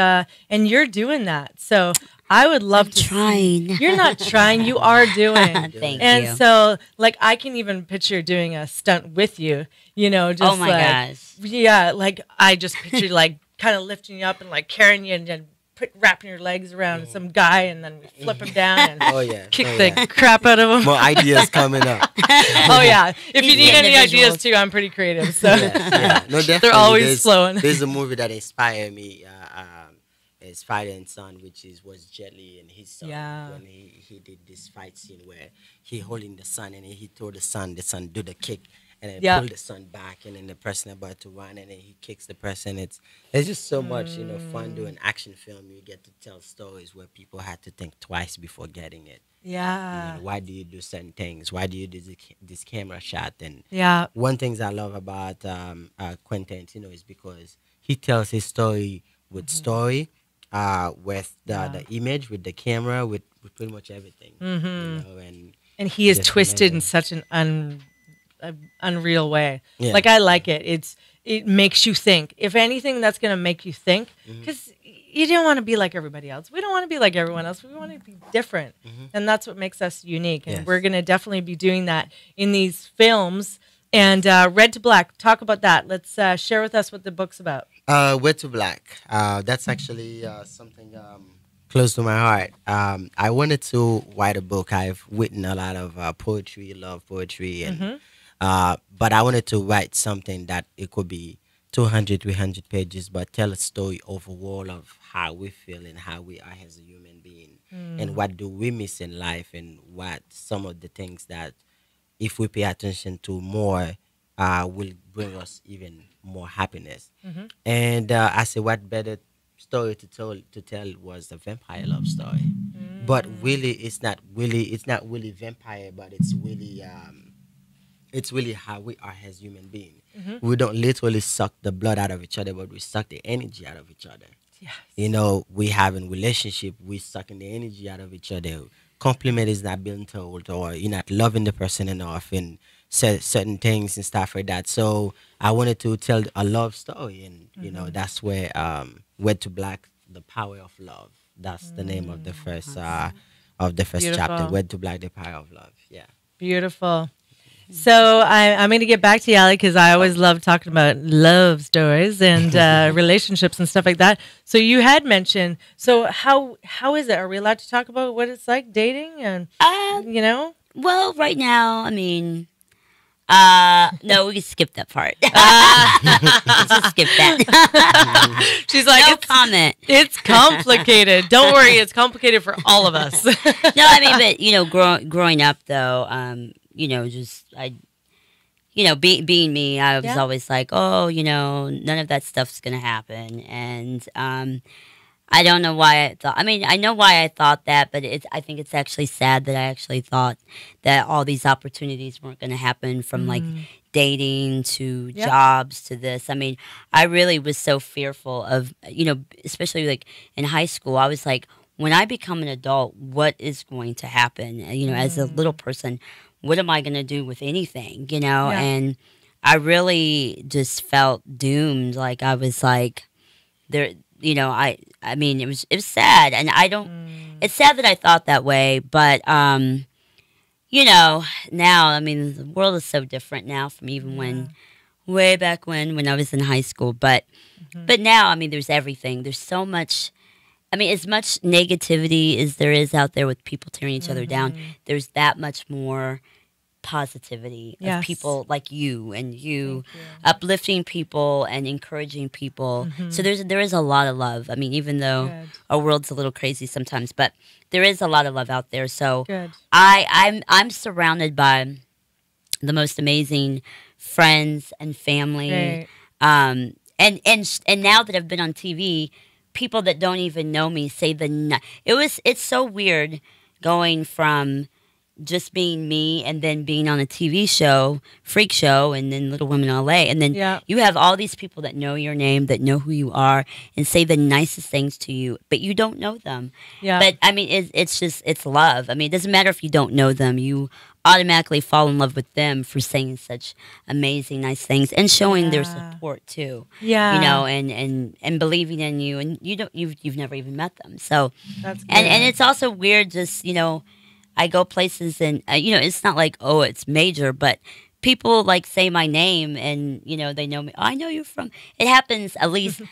you're doing that. So I would love to trying. You're not trying. You are doing. Thank and you. so, like, I can even picture doing a stunt with you. Just oh my gosh. Yeah, like I just pictured like kind of lifting you up and like carrying you and then wrapping your legs around some guy, and then we flip him down and kick the crap out of him. More ideas coming up. Oh yeah. If you need any ideas too, I'm pretty creative. So No, definitely. they're always flowing. There's a movie that inspired me. His father and son, was Jet Li and his son. Yeah. When he did this fight scene where he holding the son, and he told the son do the kick, and then pull the son back, and then the person about to run, and then he kicks the person. It's just so much fun doing action film. You get to tell stories where people had to think twice before getting it. Yeah. Why do you do certain things? Why do you do this camera shot? And one things I love about Quentin, is because he tells his story with story. With the image, with the camera, with pretty much everything, and he is twisted in such an unreal way. Yeah. Like I like it. It makes you think. If anything, that's going to make you think, because you don't want to be like everybody else. We don't want to be like everyone else. We want to be different, and that's what makes us unique. And we're going to definitely be doing that in these films. And Red to Black, talk about that. Let's share with us what the book's about. Red to Black. That's actually something close to my heart. I wanted to write a book. I've written a lot of poetry, love poetry, and but I wanted to write something that it could be 200, 300 pages, but tell a story overall of how we feel and how we are as a human being, and what do we miss in life, and what some of the things that, if we pay attention to more, will bring us even more happiness. And I said, what better story to tell was the vampire love story. But really, it's not really vampire, but it's really how we are as human beings. We don't literally suck the blood out of each other, but we suck the energy out of each other. Yes. We have in relationship, we sucking the energy out of each other. Compliment is not being told, or you're not loving the person enough, and certain things and stuff like that. So I wanted to tell a love story, and that's where Red to Black, the power of love. That's the name of the first chapter. Red to Black, the power of love. Yeah. Beautiful. So I'm going to get back to you, Ali, because I always love talking about love stories and relationships and stuff like that. So you had mentioned, so how is it? Are we allowed to talk about what it's like dating and, Well, right now, I mean, no, we can skip that part. Let's just skip that. She's like, no comment. It's complicated. Don't worry, it's complicated for all of us. No, I mean, but growing up though, being me, I was always like, none of that stuff's gonna happen, and I don't know why I thought. I mean, I know why I thought that, but I think it's actually sad that I actually thought that all these opportunities weren't going to happen from like dating to Yep. jobs to this. I mean, I really was so fearful of, especially like in high school. I was like, when I become an adult, what is going to happen? As a little person, what am I going to do with anything? Yeah. And I really just felt doomed. Like I was like, there. I mean, it was sad, and I don't. It's sad that I thought that way, but now, I mean, the world is so different now from even when, way back when I was in high school. But now, I mean, there's everything. There's so much. I mean, as much negativity as there is out there with people tearing each other down, there's that much more positivity of Yes. people like you and you Thank you. uplifting people and encouraging people. So there is a lot of love. I mean, even though Good. our world's a little crazy sometimes, but there is a lot of love out there. So Good. I'm surrounded by the most amazing friends and family. Great. And now that I've been on TV, people that don't even know me say it's so weird going from just being me and then being on a TV show, Freak Show, and then Little Women in LA. And then Yeah. you have all these people that know your name, that know who you are, and say the nicest things to you, but you don't know them. Yeah. But I mean, it's love. I mean, it doesn't matter if you don't know them. You automatically fall in love with them for saying such amazing, nice things and showing their Yeah. support too. Yeah. And believing in you, and you've never even met them. So, That's good. and it's also weird, just I go places and it's not like, oh, it's major, but people like say my name and they know me. Oh, I know you're from. It happens at least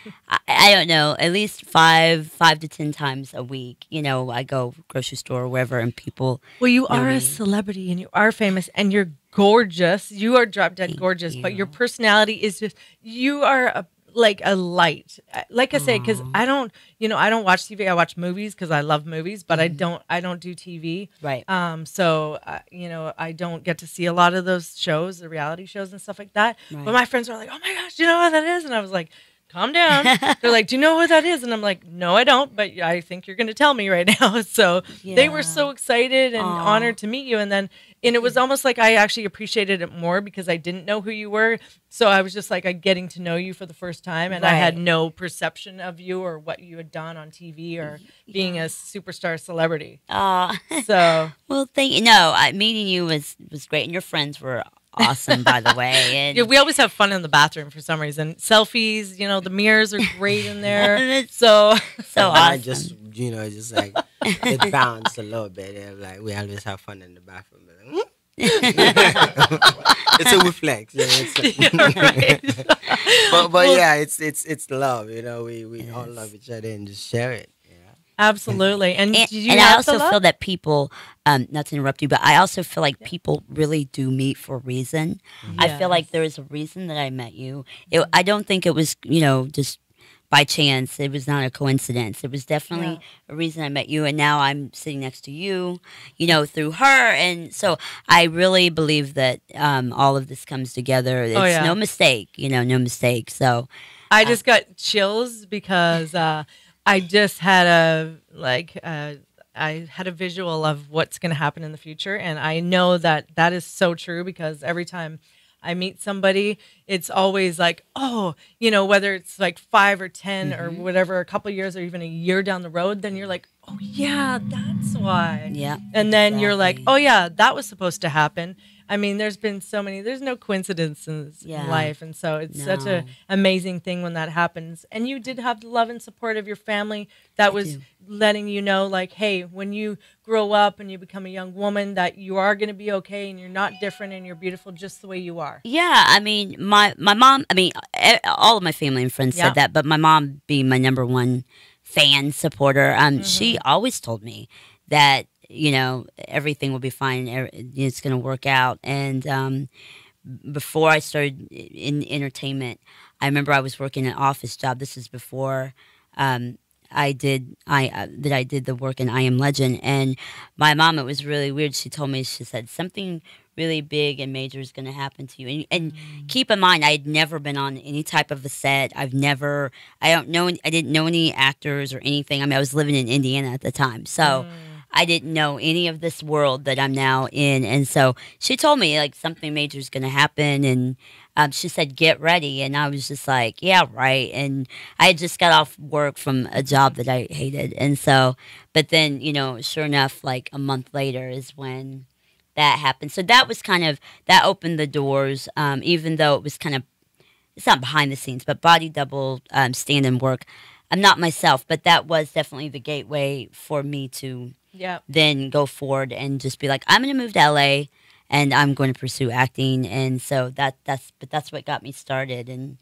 I don't know, at least five to 10 times a week. I go grocery store or wherever, and people. Well, you know are me. a celebrity and you are famous and you're gorgeous. You are drop dead Thank gorgeous, but your you. personality is just, you are like a light. Like I say, because I don't watch TV. I watch movies because I love movies, but I don't do TV. Right. So I don't get to see a lot of those shows, the reality shows and stuff like that. Right. But my friends are like, "Oh my gosh, do you know what that is?" And I was like, calm down. They're like, do you know what that is? And I'm like, no, I don't, but I think you're going to tell me right now. So they were so excited and Aw. honored to meet you. And it was almost like I actually appreciated it more because I didn't know who you were. So I was just like getting to know you for the first time. And I had Right. no perception of you or what you had done on TV or being a superstar celebrity. So Well, thank you. No, meeting you was great, and your friends were awesome, by the way. And yeah, we always have fun in the bathroom for some reason. Selfies, the mirrors are great in there. It's So so I awesome. just like it bounced a little bit. And like we always have fun in the bathroom. But, it's a reflex. right. But yeah, it's love. We all love each other and just share it. Yeah. Absolutely. And And, did you and I have also the love? feel that people, not to interrupt you, but I also feel like people really do meet for a reason. I feel like Yes. there is a reason that I met you. I don't think it was, just by chance. It was not a coincidence. It was definitely a reason I met you. And now I'm sitting next to you, through her. And so I really believe that all of this comes together. It's Oh, yeah. no mistake, no mistake. So, I just got chills because I just had I had a visual of what's going to happen in the future, and I know that is so true because every time I meet somebody, it's always like, oh, whether it's like 5 or 10 or whatever, a couple of years or even a year down the road, then you're like, oh yeah, that's why. yeah. And then you're like, exactly. oh yeah, that was supposed to happen. I mean, there's been so many, there's no coincidences Yeah. in life. And so it's such No. an amazing thing when that happens. And you did have the love and support of your family that was do. letting you know, like, hey, when you grow up and you become a young woman, that you are going to be okay and you're not different and you're beautiful just the way you are. Yeah, I mean, my mom, I mean, all of my family and friends Yeah. said that, but my mom being my number one fan, supporter, she always told me that, everything will be fine, it's going to work out. And before I started in entertainment, I remember I was working an office job. This is before I did the work in I Am Legend. And my mom, it was really weird. She told me, she said, something really big and major is going to happen to you. And keep in mind, I had never been on any type of a set. I didn't know any actors or anything. I mean, I was living in Indiana at the time. So I didn't know any of this world that I'm now in. And so she told me like something major is going to happen. And she said, get ready. And I was just like, yeah, right. And I had just got off work from a job that I hated. And so, but then, you know, sure enough, like a month later is when that happened. So that was kind of, that opened the doors, even though it was kind of, it's not behind the scenes, but body double, stand-in work. I'm not myself, but that was definitely the gateway for me to then go forward and just be like, I'm going to move to LA and I'm going to pursue acting. And so that's what got me started. And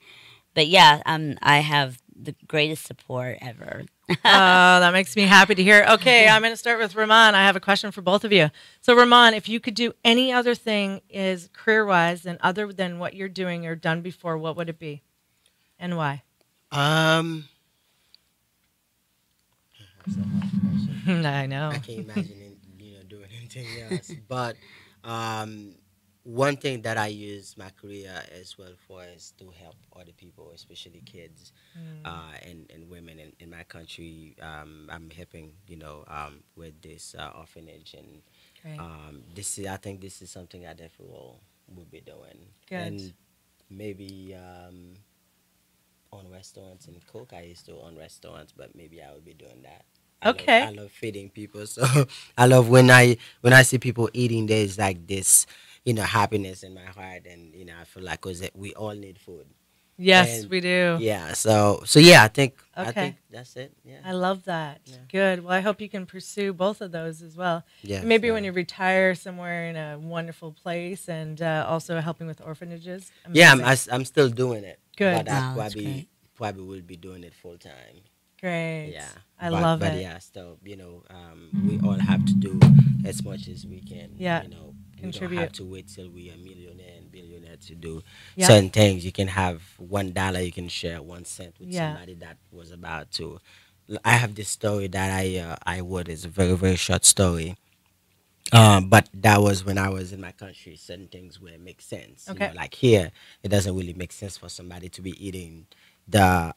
but yeah, I have the greatest support ever. Oh, that makes me happy to hear. Okay, I'm going to start with Ramon. I have a question for both of you. So, Ramon, if you could do any other thing is career-wise than other than what you're doing or done before, what would it be, and why? That's a hard question. I know. I can't imagine doing anything else. But one thing that I use my career as well for is to help other people, especially kids and women in my country. I'm helping, with this orphanage, and Great. I think this is something I definitely will be doing. Good. And maybe on restaurants and cook. I used to own restaurants, but maybe I will be doing that. Okay. I love feeding people, so I love when I see people eating. There's like this, happiness in my heart, and I feel like cause we all need food. Yes, And we do. yeah, so yeah, I Okay. think that's it. Yeah. I love that. Yeah. Good. Well, I hope you can pursue both of those as well. Yeah. Maybe so- when you retire somewhere in a wonderful place and also helping with orphanages. Yeah, Amazing. I'm still doing it. Good. But I Wow, that's great. probably will be doing it full time. Great. Yeah. I love but it. yeah, still, we all have to do as much as we can. Yeah. We don't Contribute. have to wait till we are millionaire and billionaire to do Yeah. certain things. You can have $1, you can share 1 cent with Yeah. somebody that was about to. I have this story that I wrote. It's a very, very short story. But that was when I was in my country. Certain things where it makes sense. Okay. Like here, it doesn't really make sense for somebody to be eating the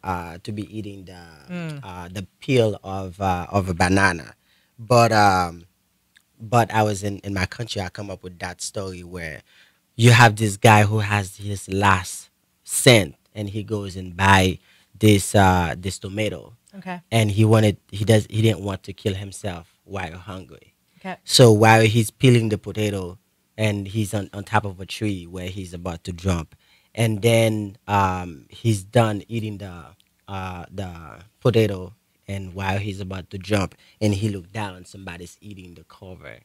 the peel of a banana. But I was in my country. I come up with that story where you have this guy who has his last cent, and he goes and buy this tomato, Okay. and he didn't want to kill himself while hungry. Okay. So while he's peeling the potato, and he's on top of a tree where he's about to jump, and then he's done eating the potato, and while he's about to jump, and he looked down, somebody's eating the cover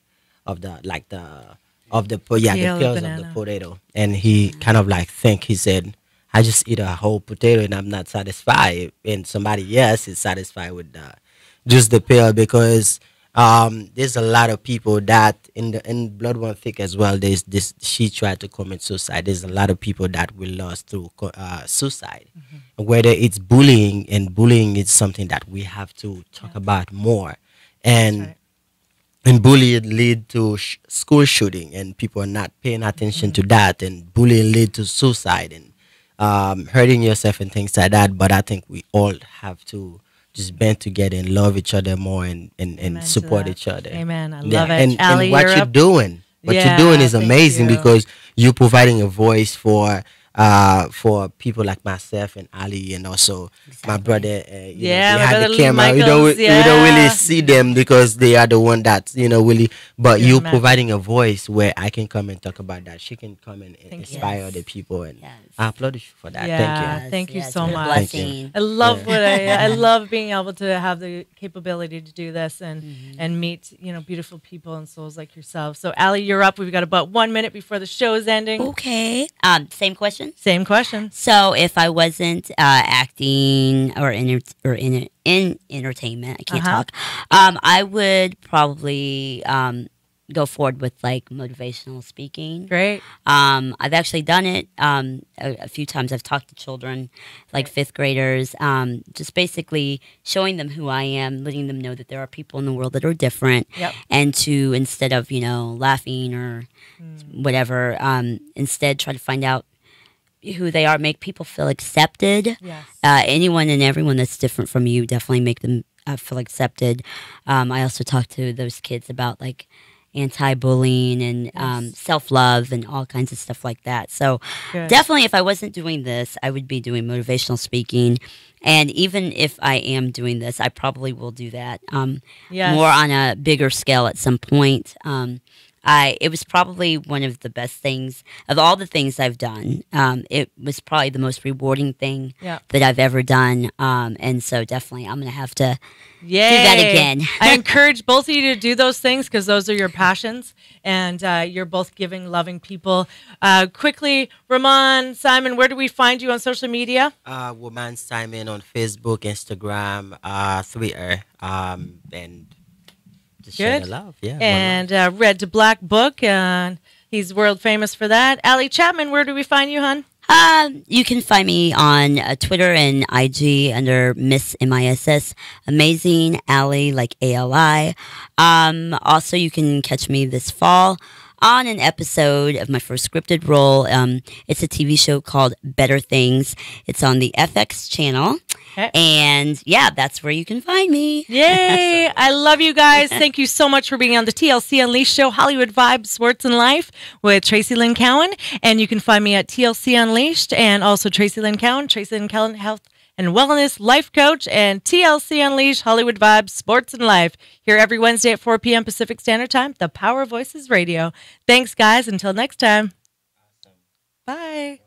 of the the Peel of peels of the banana. potato, and he kind of like he said, I just eat a whole potato and I'm not satisfied, and somebody else is satisfied with just the peel, because there's a lot of people that in Blood One Thick as well. There's this, she tried to commit suicide. There's a lot of people that we lost through suicide, whether it's bullying, and bullying is something that we have to talk about more, and right. and bullying lead to school shooting, and people are not paying attention to that, and bullying lead to suicide and hurting yourself and things like that. But I think we all have to just band together and love each other more, and Amen to support that. each other. Amen. I Yeah, love it. and Allie, what you're you're up. doing, Yeah, is thank amazing, you. because you're providing a voice for people like myself and Ali, and also my Exactly. brother. Yeah, my behind brother the Lee camera. Michaels, We don't really yeah. see them because they are the one that really. But You're you the magic. providing a voice where I can come and talk about that. She can come and Thank you. inspire Yes. other people, and Yes. I applaud you for that. Yeah. Thank you. Thank you yes, so what a much. Thank you. blessing. I love Yeah. I love being able to have the capability to do this and meet beautiful people and souls like yourself. So Allie, you're up. We've got about 1 minute before the show is ending. Okay. Same question. Same question. So if I wasn't acting or in entertainment, I can't Uh-huh. talk. I would probably go forward with like motivational speaking. Great. I've actually done it a few times. I've talked to children, like Right. fifth graders, just basically showing them who I am, letting them know that there are people in the world that are different, Yep. and to, instead of laughing or whatever, instead try to find out who they are, make people feel accepted. Yes. Anyone and everyone that's different from you, definitely make them feel accepted. I also talk to those kids about like anti-bullying and Yes. self-love and all kinds of stuff like that. So Good. definitely, if I wasn't doing this, I would be doing motivational speaking. And even if I am doing this, I probably will do that Yes. more on a bigger scale at some point. It was probably one of the best things of all the things I've done. It was probably the most rewarding thing Yeah. that I've ever done. And so definitely, I'm going to have to Yay. do that again. I encourage both of you to do those things because those are your passions, and you're both giving, loving people. Quickly, Ramon, Simon, where do we find you on social media? Woman Simon on Facebook, Instagram, Twitter, and just share Good. the love. Yeah. one love. And Red to Black book, and he's world famous for that. Allie Chapman, where do we find you, hon? You can find me on Twitter and IG under Miss MISS Amazing Allie, like ALI. Also, you can catch me this fall on an episode of my first scripted role. It's a TV show called Better Things. It's on the FX channel. Okay. And yeah, that's where you can find me. Yay! I love you guys. Thank you so much for being on the TLC Unleashed show, Hollywood Vibes, Sports and Life with Traci Lynn Cowan. And you can find me at TLC Unleashed and also Traci Lynn Cowan, Traci Lynn Cowan Health and Wellness Life Coach, and TLC Unleashed, Hollywood Vibes, Sports and Life. Here every Wednesday at 4 p.m. Pacific Standard Time, the Power Voices Radio. Thanks, guys. Until next time. Bye.